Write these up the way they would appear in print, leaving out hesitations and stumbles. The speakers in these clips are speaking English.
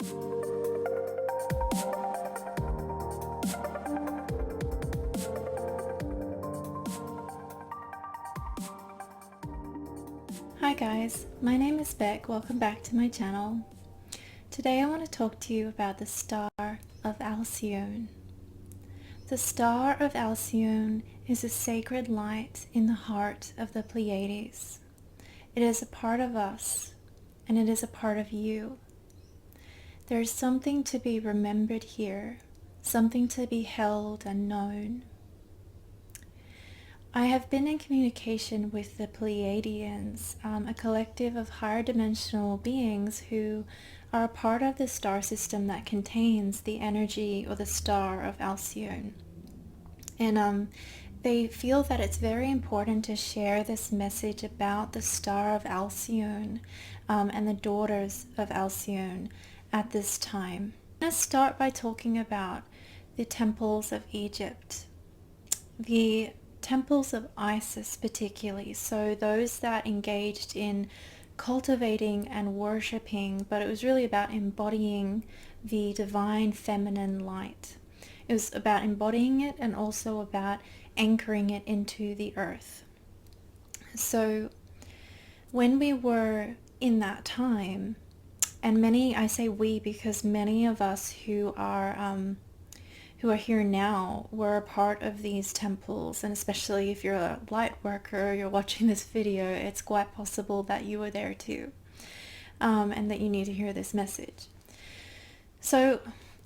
Hi guys, my name is Becc. Welcome back to my channel. Today I want to talk to you about the Star of Alcion. The Star of Alcion is a sacred light in the heart of the Pleiades. It is a part of us, and it is a part of you. There is something to be remembered here, something to be held and known. I have been in communication with the Pleiadians, a collective of higher dimensional beings who are a part of the star system that contains the energy or the Star of Alcion. And they feel that it's very important to share this message about the Star of Alcion and the Daughters of Alcion at this time. I'm going to start by talking about the temples of Egypt. The temples of Isis particularly, so those that engaged in cultivating and worshipping, but it was really about embodying the divine feminine light. It was about embodying it and also about anchoring it into the earth. So when we were in that time, and many, I say we because many of us who are here now were a part of these temples, and especially if you're a light worker, you're watching this video, it's quite possible that you were there too, and that you need to hear this message. So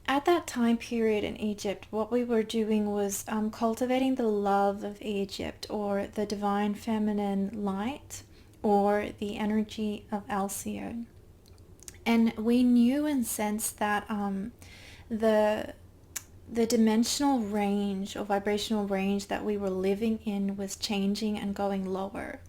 at that time period in Egypt, what we were doing was cultivating the love of Egypt, or the divine feminine light, or the energy of Alcion. And we knew and sensed that the dimensional range or vibrational range that we were living in was changing and going lower.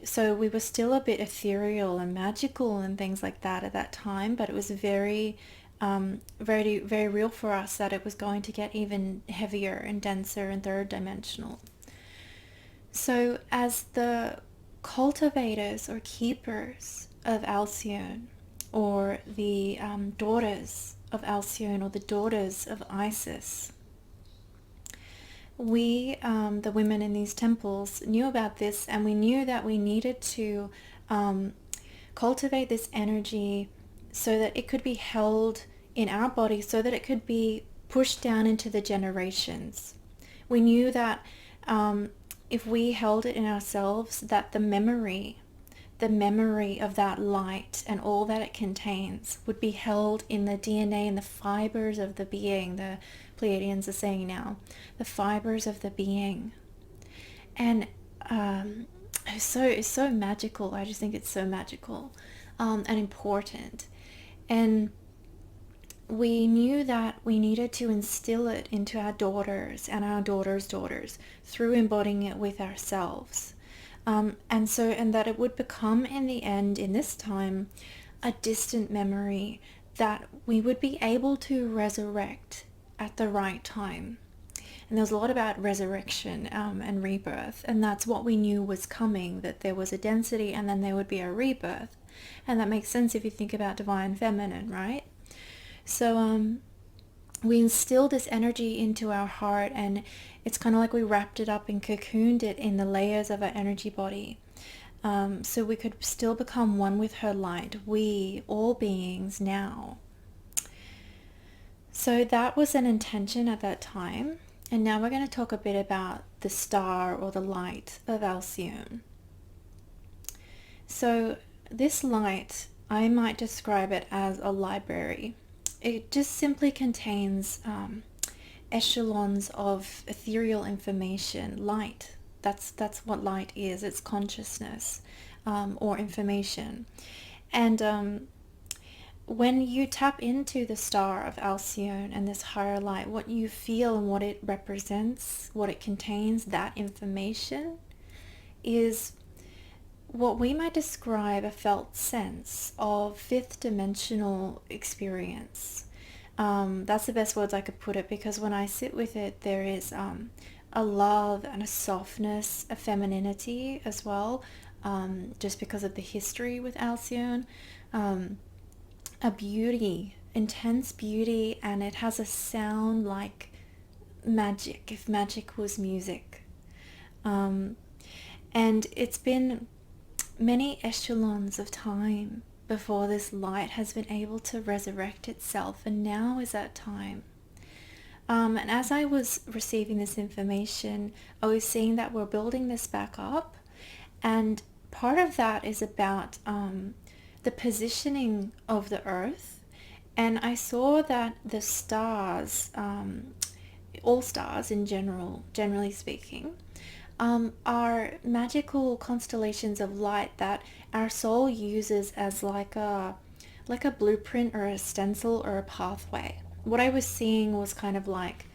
So we were still a bit ethereal and magical and things like that at that time, but it was very, very real for us that it was going to get even heavier and denser and third dimensional. So as the cultivators or keepers of Alcion, or the daughters of Alcion, or the daughters of Isis, we, the women in these temples, knew about this, and we knew that we needed to cultivate this energy so that it could be held in our body, so that it could be pushed down into the generations. We knew that if we held it in ourselves, that the memory of that light and all that it contains would be held in the DNA and the fibers of the being. The Pleiadians are saying now, the fibers of the being. And it's so magical. I just think it's so magical and important. And we knew that we needed to instill it into our daughters and our daughters' daughters through embodying it with ourselves. And that it would become in the end, in this time, a distant memory that we would be able to resurrect at the right time. And there was a lot about resurrection and rebirth, and that's what we knew was coming, that there was a density and then there would be a rebirth. And that makes sense if you think about divine feminine, right? So we instilled this energy into our heart, and it's kind of like we wrapped it up and cocooned it in the layers of our energy body, so we could still become one with her light, we, all beings now. So that was an intention at that time. And now we're going to talk a bit about the star or the light of Alcion. So this light, I might describe it as a library. It just simply contains echelons of ethereal information, light. That's what light is. It's consciousness or information. And when you tap into the Star of Alcion and this higher light, what you feel and what it represents, what it contains, that information is what we might describe a felt sense of fifth dimensional experience. That's the best words I could put it, because when I sit with it, there is a love and a softness, a femininity as well, just because of the history with Alcion. a beauty, intense beauty, and it has a sound like magic, if magic was music. And it's been many echelons of time before this light has been able to resurrect itself, and now is that time. And as I was receiving this information, I was seeing that we're building this back up, and part of that is about the positioning of the earth. And I saw that the stars, all stars in general, generally speaking, are magical constellations of light that our soul uses as like a blueprint or a stencil or a pathway. What I was seeing was kind of like,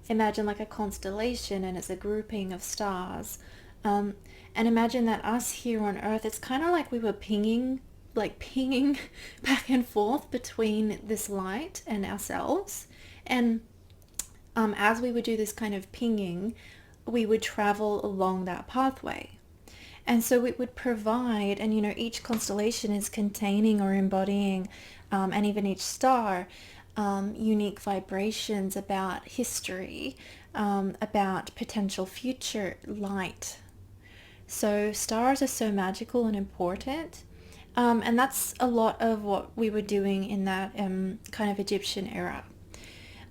imagine like a constellation, and it's a grouping of stars. And imagine that us here on Earth, it's kind of like we were pinging back and forth between this light and ourselves. And as we would do this kind of pinging, we would travel along that pathway. And so it would provide, and each constellation is containing or embodying, and even each star, unique vibrations about history, about potential future light. So stars are so magical and important. And that's a lot of what we were doing in that kind of Egyptian era.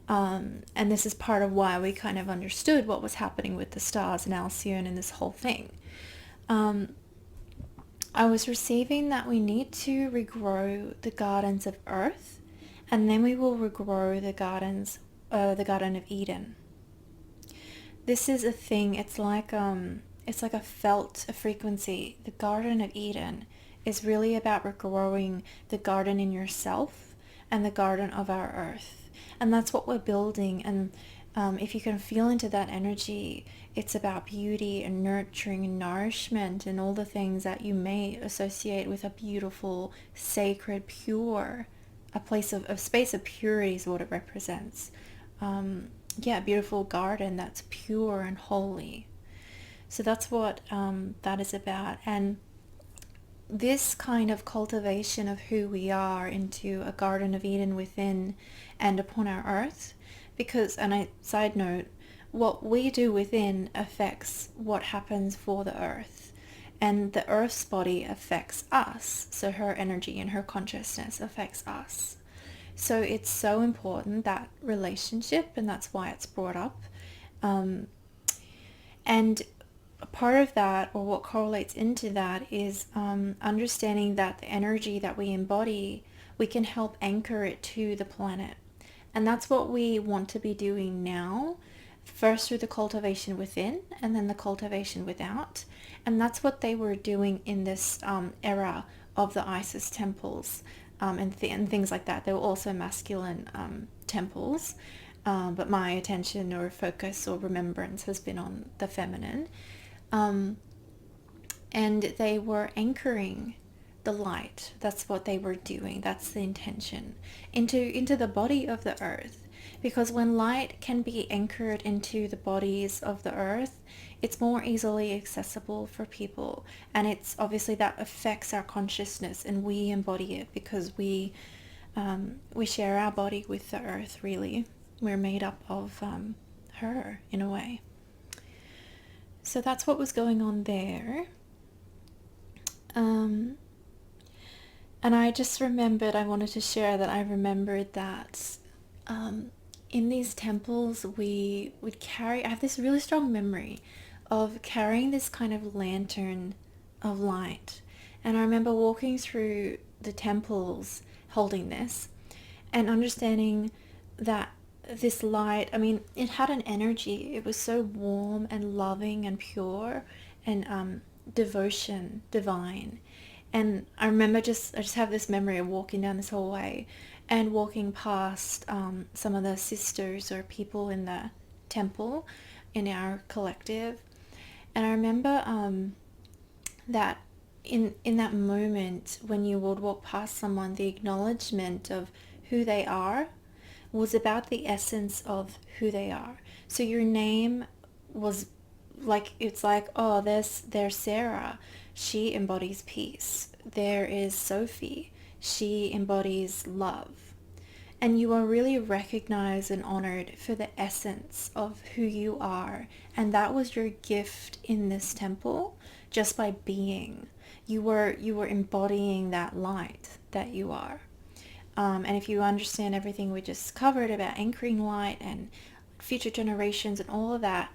And this is part of why we kind of understood what was happening with the stars and Alcyone and this whole thing. I was receiving that we need to regrow the gardens of Earth, and then we will regrow the Garden of Eden. This is a thing. It's like a frequency. The Garden of Eden is really about regrowing the garden in yourself and the garden of our Earth. And that's what we're building. And if you can feel into that energy, it's about beauty and nurturing and nourishment and all the things that you may associate with a beautiful, sacred, pure, a space of purity is what it represents. A beautiful garden that's pure and holy. So that's what that is about. And this kind of cultivation of who we are into a Garden of Eden within and upon our earth, because, and I side note, what we do within affects what happens for the earth, and the earth's body affects us, so her energy and her consciousness affects us. So it's so important, that relationship, and that's why it's brought up. And part of that, or what correlates into that, is understanding that the energy that we embody, we can help anchor it to the planet. And that's what we want to be doing now, first through the cultivation within and then the cultivation without. And that's what they were doing in this era of the Isis temples, and things like that. They were also masculine temples, but my attention or focus or remembrance has been on the feminine. And they were anchoring the light. That's what they were doing. That's the intention, into the body of the earth. Because when light can be anchored into the bodies of the earth, it's more easily accessible for people. And it's obviously that affects our consciousness, and we embody it because we share our body with the earth, really. We're made up of her, in a way. So that's what was going on there. And I just remembered, I wanted to share that I remembered that in these temples we would carry, I have this really strong memory of carrying this kind of lantern of light. And I remember walking through the temples holding this and understanding that this light, I mean, it had an energy. It was so warm and loving and pure and devotion, divine. And I remember I just have this memory of walking down this hallway and walking past some of the sisters or people in the temple in our collective. And I remember that in that moment when you would walk past someone, the acknowledgement of who they are was about the essence of who they are. So your name was like, it's like, oh, there's Sarah. She embodies peace. There is Sophie. she embodies love. And you are really recognized and honored for the essence of who you are. And that was your gift in this temple, just by being. You were embodying that light that you are. And if you understand everything we just covered about anchoring light and future generations and all of that,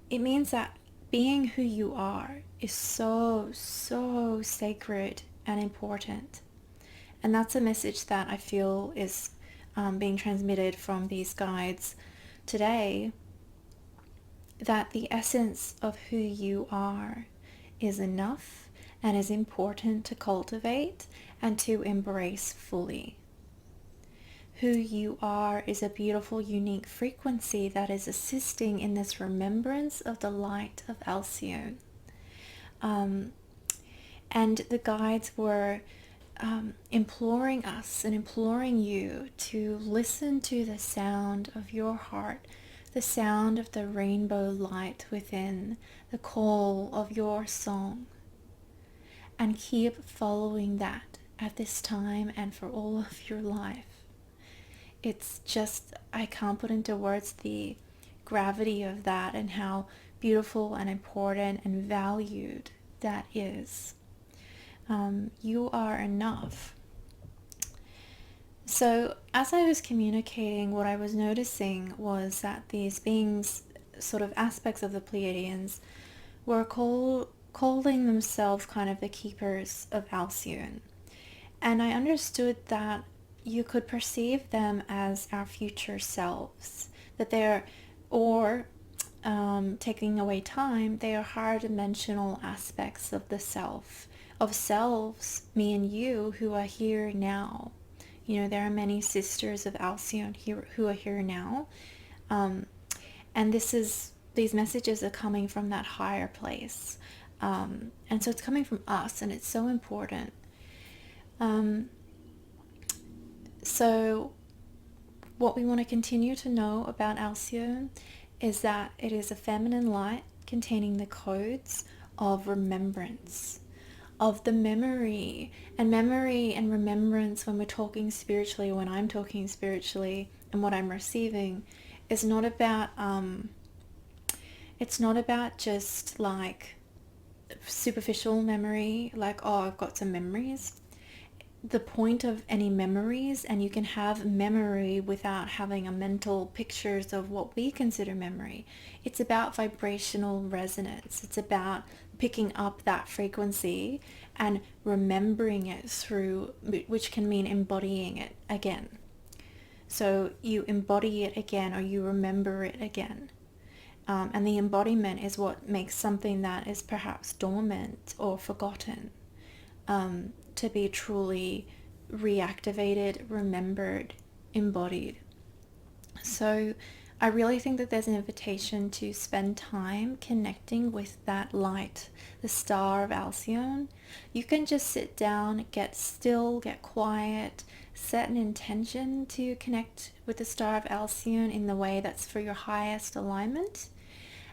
it means that being who you are is so, so sacred and important. And that's a message that I feel is being transmitted from these guides today, that the essence of who you are is enough and is important to cultivate and to embrace fully. Who you are is a beautiful, unique frequency that is assisting in this remembrance of the light of Alcion. And the guides were imploring us and imploring you to listen to the sound of your heart, the sound of the rainbow light within, the call of your song, and keep following that at this time and for all of your life. It's just, I can't put into words the gravity of that and how beautiful and important and valued that is. You are enough. So as I was communicating, what I was noticing was that these beings, sort of aspects of the Pleiadians, were calling themselves kind of the Keepers of Alcion. And I understood that you could perceive them as our future selves, that they're, or taking away time, they are higher dimensional aspects of the self, of selves, me and you, who are here now. You know, there are many sisters of Alcion here who are here now, and these messages are coming from that higher place, and so it's coming from us, and it's so important. So what we want to continue to know about Alcion is that it is a feminine light containing the codes of remembrance, of the memory and remembrance. When we're talking spiritually, when I'm talking spiritually, and what I'm receiving is not about it's not about just like superficial memory, like, oh, I've got some memories. The point of any memories, and you can have memory without having a mental pictures of what we consider memory. It's about vibrational resonance. It's about picking up that frequency and remembering it through, which can mean embodying it again. So you embody it again, or you remember it again. And the embodiment is what makes something that is perhaps dormant or forgotten to be truly reactivated, remembered, embodied. So I really think that there's an invitation to spend time connecting with that light, the Star of Alcion. You can just sit down, get still, get quiet, set an intention to connect with the Star of Alcion in the way that's for your highest alignment,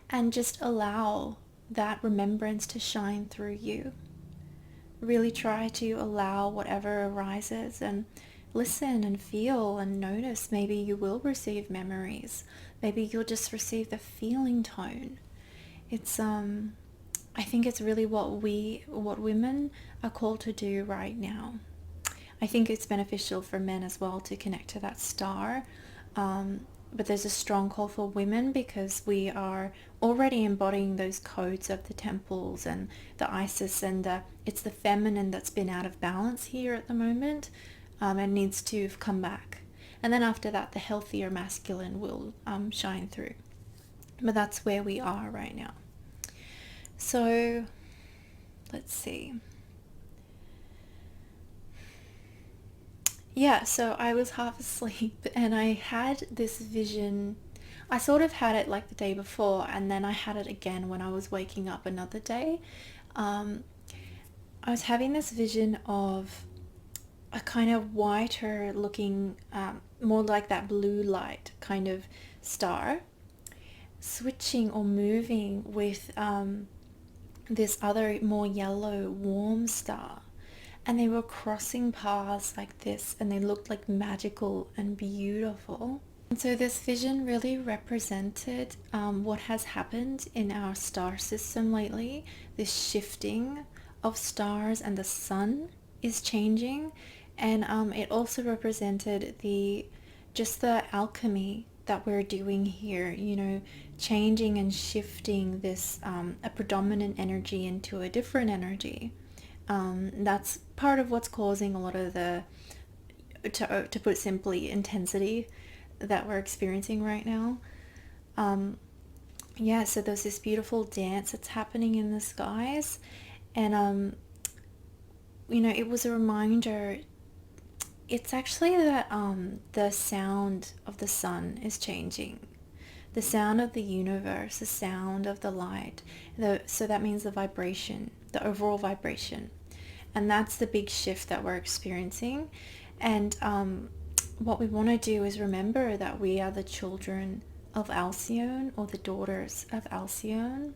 and just allow that remembrance to shine through you. Really try to allow whatever arises and listen and feel and notice. Maybe you will receive memories. Maybe you'll just receive the feeling tone. It's I think it's really what women are called to do right now. I think it's beneficial for men as well to connect to that star. But there's a strong call for women, because we are already embodying those codes of the temples and the Isis, and it's the feminine that's been out of balance here at the moment, and needs to come back. And then after that, the healthier masculine will shine through. But that's where we are right now. So let's see. Yeah, so I was half asleep and I had this vision. I sort of had it like the day before, and then I had it again when I was waking up another day. I was having this vision of a kind of whiter looking, more like that blue light kind of star, switching or moving with this other more yellow warm star. and they were crossing paths like this, and they looked like magical and beautiful. And so this vision really represented what has happened in our star system lately, this shifting of stars, and the sun is changing. And it also represented the alchemy that we're doing here, you know, changing and shifting this a predominant energy into a different energy. That's part of what's causing a lot of the, to put simply, intensity that we're experiencing right now. Yeah, so there's this beautiful dance that's happening in the skies, and you know, it was a reminder. It's actually that the sound of the sun is changing, the sound of the universe, the sound of the light. So that means the vibration, the overall vibration, and that's the big shift that we're experiencing. And what we want to do is remember that we are the children of Alcion, or the daughters of Alcion,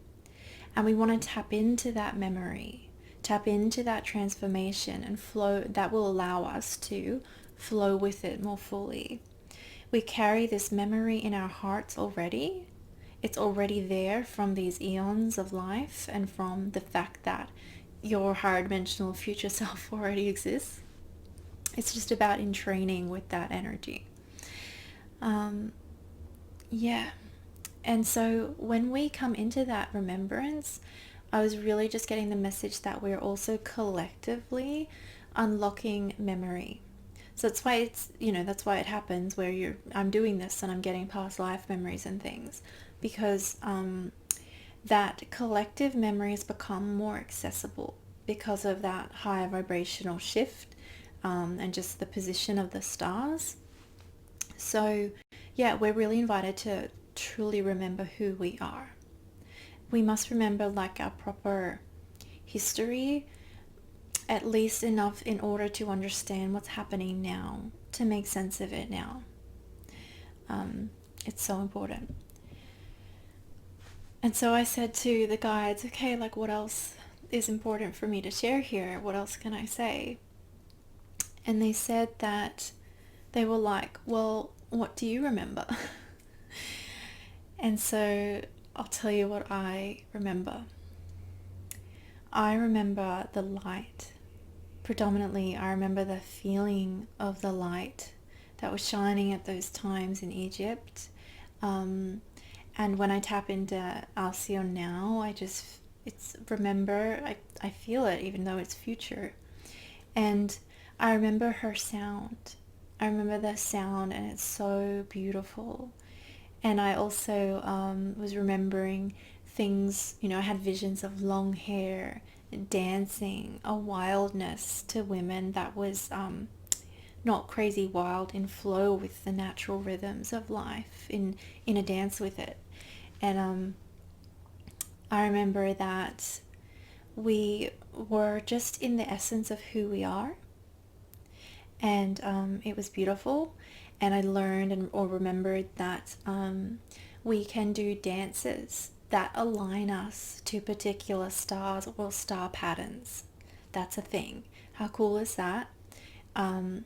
and we want to tap into that memory, tap into that transformation, and flow. That will allow us to flow with it more fully. We carry this memory in our hearts already. It's already there from these eons of life, and from the fact that your higher dimensional future self already exists. It's just about entraining with that energy. Yeah. And so when we come into that remembrance, I was really just getting the message that we're also collectively unlocking memory. So that's why it's, you know, that's why it happens where I'm doing this and I'm getting past life memories and things, because that collective memory has become more accessible because of that higher vibrational shift, and just the position of the stars. So yeah, we're really invited to truly remember who we are. We must remember like our proper history, at least enough in order to understand what's happening now, to make sense of it now. It's so important. And so I said to the guides, okay, like what else is important for me to share here? What else can I say? And they said that they were like, well, what do you remember? And so I'll tell you what I remember. I remember the light. Predominantly, I remember the feeling of the light that was shining at those times in Egypt. And when I tap into Alcion now, I feel it, even though it's future. And I remember her sound. I remember the sound, and it's so beautiful. And I also was remembering things, you know, I had visions of long hair, dancing, a wildness to women that was not crazy wild, in flow with the natural rhythms of life, in a dance with it. And I remember that we were just in the essence of who we are, and it was beautiful. And I learned or remembered that we can do dances that align us to particular stars or star patterns. That's a thing. How cool is that? And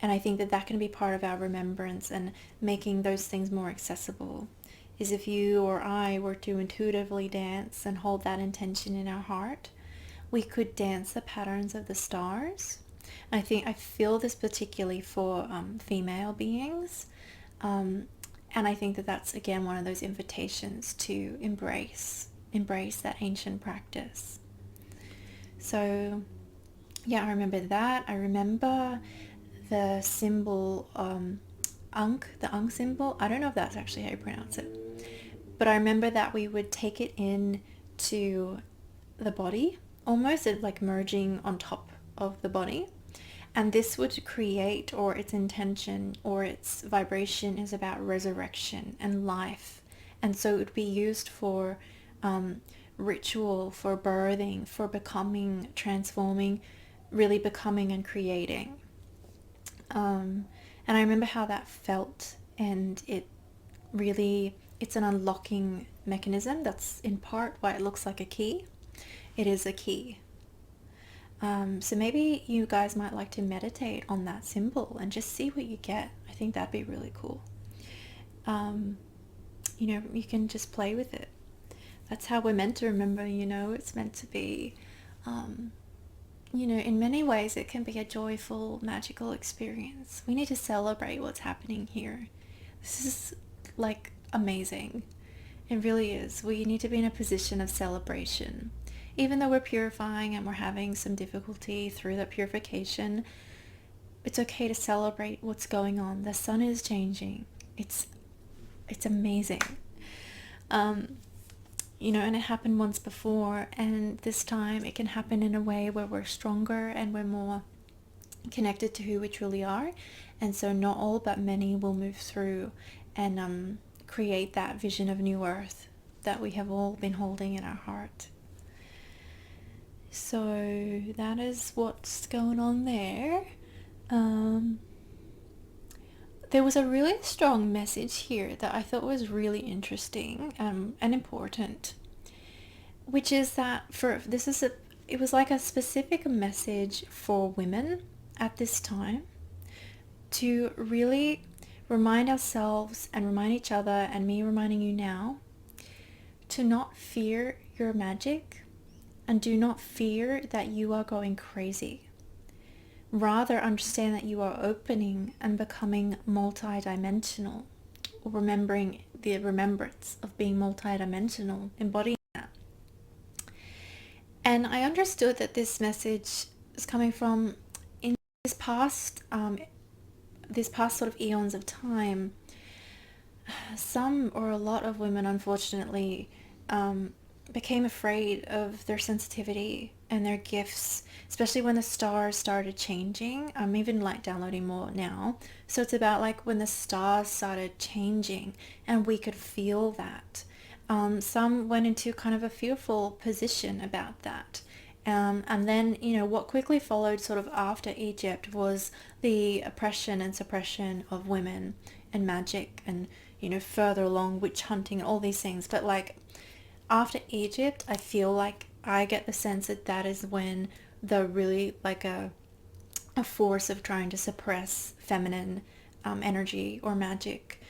I think that that can be part of our remembrance, and making those things more accessible is if you or I were to intuitively dance and hold that intention in our heart, we could dance the patterns of the stars. I feel this particularly for female beings, and I think that that's again one of those invitations to embrace that ancient practice. So yeah, I remember that. I remember the symbol Ankh, the Ankh symbol. I don't know if that's actually how you pronounce it, but I remember that we would take it in to the body, almost like merging on top of the body. And this would create, or its intention or its vibration is about resurrection and life. And so it would be used for ritual, for birthing, for becoming, transforming, really becoming and creating. And I remember how that felt, and it's an unlocking mechanism. That's in part why it looks like a key. It is a key. So maybe you guys might like to meditate on that symbol and just see what you get. I think that'd be really cool. You can just play with it. That's how we're meant to remember, it's meant to be, in many ways it can be a joyful, magical experience. We need to celebrate what's happening here. This is like amazing. It really is. We need to be in a position of celebration. Even though we're purifying and we're having some difficulty through that purification, it's okay to celebrate what's going on. The sun is changing. It's amazing. And it happened once before, and this time it can happen in a way where we're stronger and we're more connected to who we truly are. And so not all but many will move through and create that vision of new earth that we have all been holding in our heart. So that is what's going on there. There was a really strong message here that I thought was really interesting and important, which is that it was like a specific message for women at this time to really remind ourselves and remind each other, and me reminding you now, to not fear your magic and do not fear that you are going crazy. Rather, understand that you are opening and becoming multidimensional, or remembering the remembrance of being multidimensional, embodying that. And I understood that this message is coming from in this past sort of eons of time. Some or a lot of women, unfortunately, became afraid of their sensitivity and their gifts, especially when the stars started changing. I'm even like downloading more now. So it's about like when the stars started changing and we could feel that. Some went into kind of a fearful position about that. And then, what quickly followed sort of after Egypt was the oppression and suppression of women and magic and, further along witch hunting and all these things. But like after Egypt, I feel like I get the sense that that is when the really like a force of trying to suppress feminine energy or magic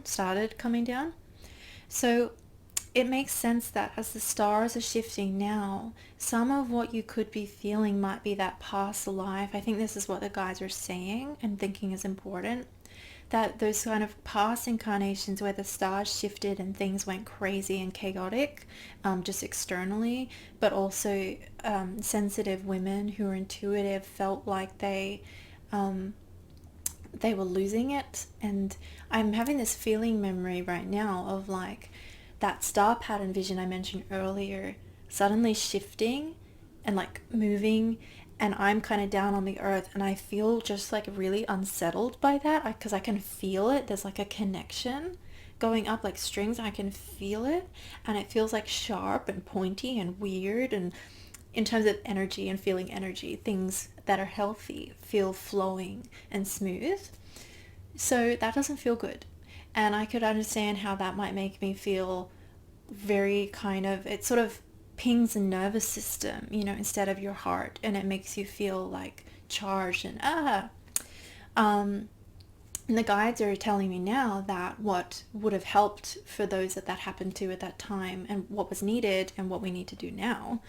started coming down. So it makes sense that as the stars are shifting now, some of what you could be feeling might be that past life. I think this is what the guides are saying and thinking is important. That those kind of past incarnations where the stars shifted and things went crazy and chaotic, just externally, but also sensitive women who are intuitive felt like they were losing it. And I'm having this feeling memory right now of like that star pattern vision I mentioned earlier suddenly shifting and like moving, and I'm kind of down on the earth and I feel just like really unsettled by that because I can feel it. There's like a connection going up like strings. I can feel it and it feels like sharp and pointy and weird, and in terms of energy and feeling energy, things that are healthy feel flowing and smooth. So that doesn't feel good. And I could understand how that might make me feel very kind of, it sort of pings a nervous system, instead of your heart, and it makes you feel like charged and and the guides are telling me now that what would have helped for those that happened to at that time, and what was needed and what we need to do now,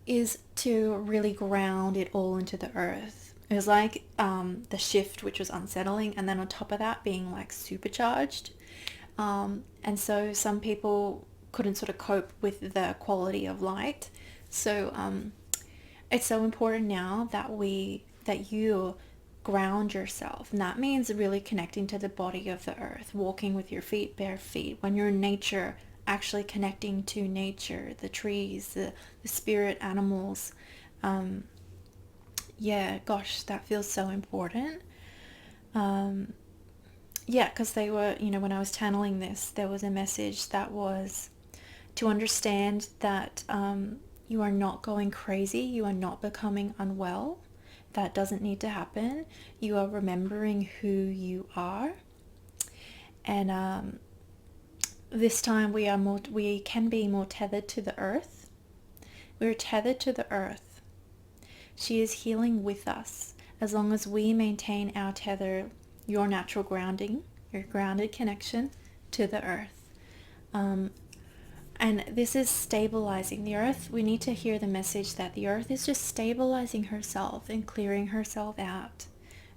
is to really ground it all into the earth. It was like the shift, which was unsettling, and then on top of that being like supercharged. And so some people couldn't sort of cope with the quality of light. So it's so important now that you ground yourself. And that means really connecting to the body of the earth, walking with your feet, bare feet. When you're in nature, actually connecting to nature, the trees, the spirit animals. Yeah, gosh, that feels so important. Yeah, because they were, when I was channeling this, there was a message that was to understand that you are not going crazy, you are not becoming unwell. That doesn't need to happen. You are remembering who you are. And this time we can be more tethered to the earth. We're tethered to the earth. She is healing with us as long as we maintain our tether, your natural grounding, your grounded connection to the earth. And this is stabilizing the earth. We need to hear the message that the earth is just stabilizing herself and clearing herself out.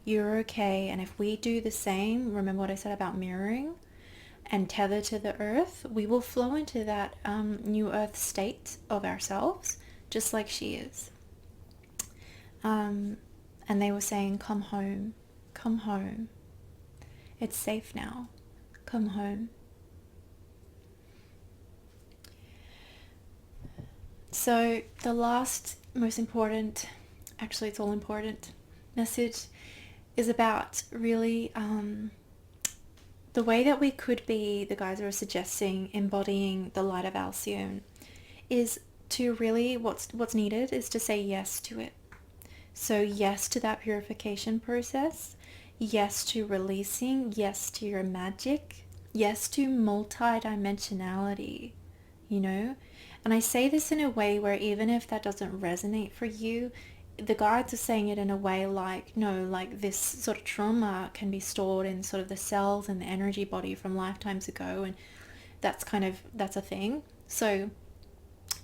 You're okay. And if we do the same, remember what I said about mirroring and tether to the earth, we will flow into that new earth state of ourselves, just like she is. And they were saying, come home, come home. It's safe now. Come home. So the last most important, actually it's all important, message is about really the way that we could be, the guys are suggesting, embodying the light of Alcion, is to really, what's needed is to say yes to it. So yes to that purification process, yes to releasing, yes to your magic, yes to multi-dimensionality, you know? And I say this in a way where even if that doesn't resonate for you, the guides are saying it in a way like, no, like this sort of trauma can be stored in sort of the cells and the energy body from lifetimes ago, and that's a thing. So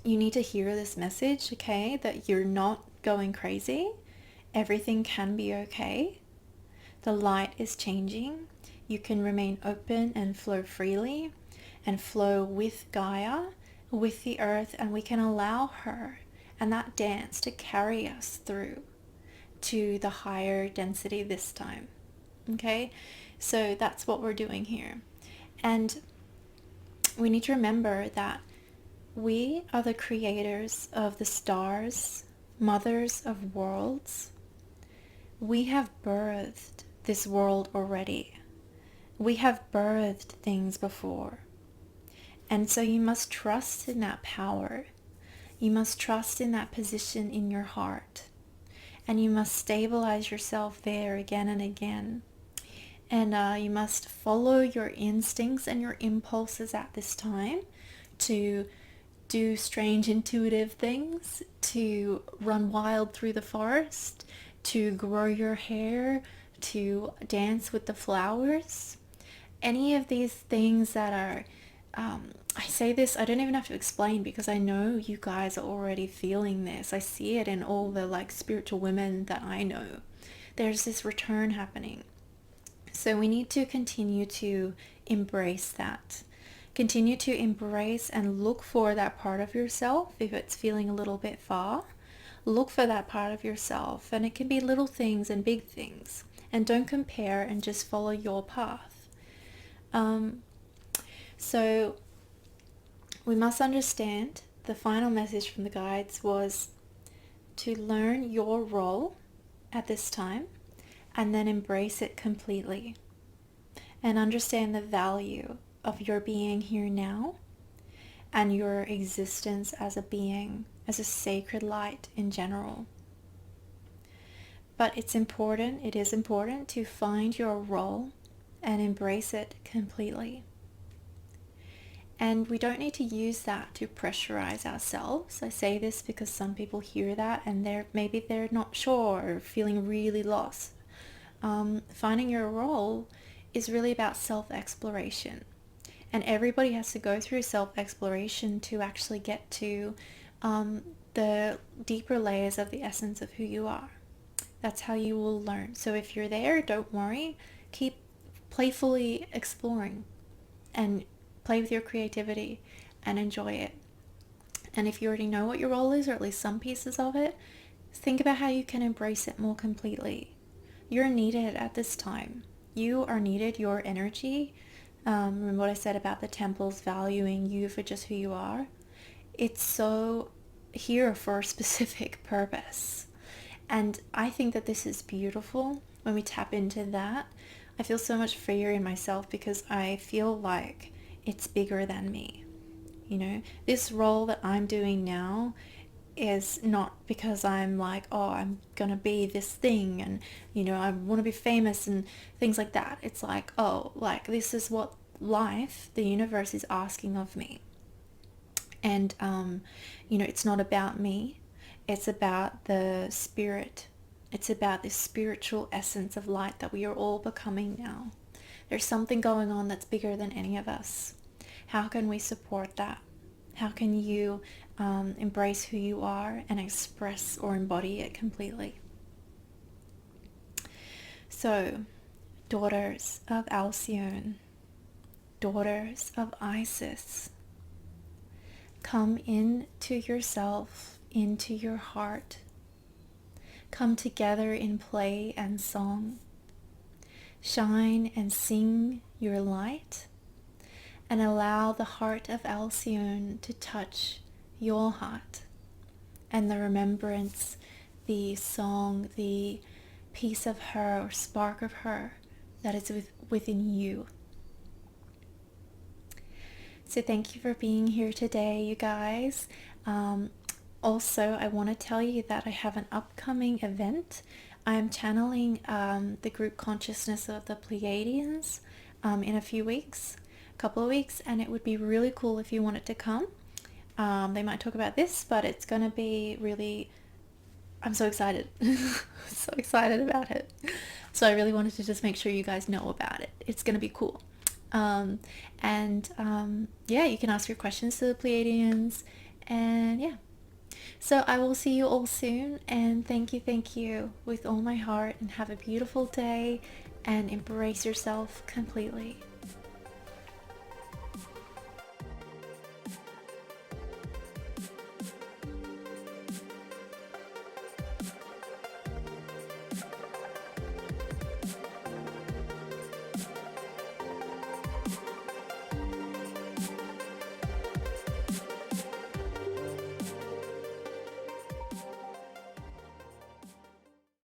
you need to hear this message, okay, that you're not going crazy. Everything can be okay. The light is changing. You can remain open and flow freely and flow with Gaia, with the earth, and we can allow her and that dance to carry us through to the higher density this time. Okay, so that's what we're doing here. And we need to remember that we are the creators of the stars, mothers of worlds. We have birthed this world already. We have birthed things before. And so you must trust in that power. You must trust in that position in your heart. And you must stabilize yourself there again and again. And you must follow your instincts and your impulses at this time to do strange intuitive things, to run wild through the forest, to grow your hair, to dance with the flowers. Any of these things that are I say this, I don't even have to explain because I know you guys are already feeling this. I see it in all the like spiritual women that I know. There's this return happening. So we need to continue to embrace that. Continue to embrace and look for that part of yourself. If it's feeling a little bit far, look for that part of yourself. And it can be little things and big things. And don't compare and just follow your path. So we must understand the final message from the guides was to learn your role at this time and then embrace it completely and understand the value of your being here now and your existence as a being, as a sacred light in general. But it is important to find your role and embrace it completely. And we don't need to use that to pressurize ourselves. I say this because some people hear that and maybe they're not sure or feeling really lost. Finding your role is really about self-exploration. And everybody has to go through self-exploration to actually get to the deeper layers of the essence of who you are. That's how you will learn. So if you're there, don't worry. Keep playfully exploring and play with your creativity and enjoy it. And if you already know what your role is, or at least some pieces of it, think about how you can embrace it more completely. You're needed at this time. You are needed, your energy. Remember what I said about the temples valuing you for just who you are? It's so here for a specific purpose. And I think that this is beautiful when we tap into that. I feel so much freer in myself because I feel like it's bigger than me. You know, this role that I'm doing now is not because I'm like, oh, I'm gonna be this thing and, you know, I want to be famous and things like that. It's like, oh, like this is what life, the universe is asking of me. And, you know, it's not about me. It's about the spirit. It's about this spiritual essence of light that we are all becoming now. There's something going on that's bigger than any of us. How can we support that? How can you embrace who you are and express or embody it completely? So, daughters of Alcyone, daughters of Isis, come into yourself, into your heart. Come together in play and song. Shine and sing your light, and allow the heart of Alcyone to touch your heart, and the remembrance, the song, the piece of her or spark of her that is within you. So thank you for being here today, you guys. Also, I want to tell you that I have an upcoming event. I'm channeling the group consciousness of the Pleiadians in a couple of weeks, and it would be really cool if you wanted to come. They might talk about this, but it's going to be really, I'm so excited. So excited about it. So I really wanted to just make sure you guys know about it. It's going to be cool. Yeah, you can ask your questions to the Pleiadians, and yeah. So I will see you all soon, and thank you with all my heart, and have a beautiful day and embrace yourself completely.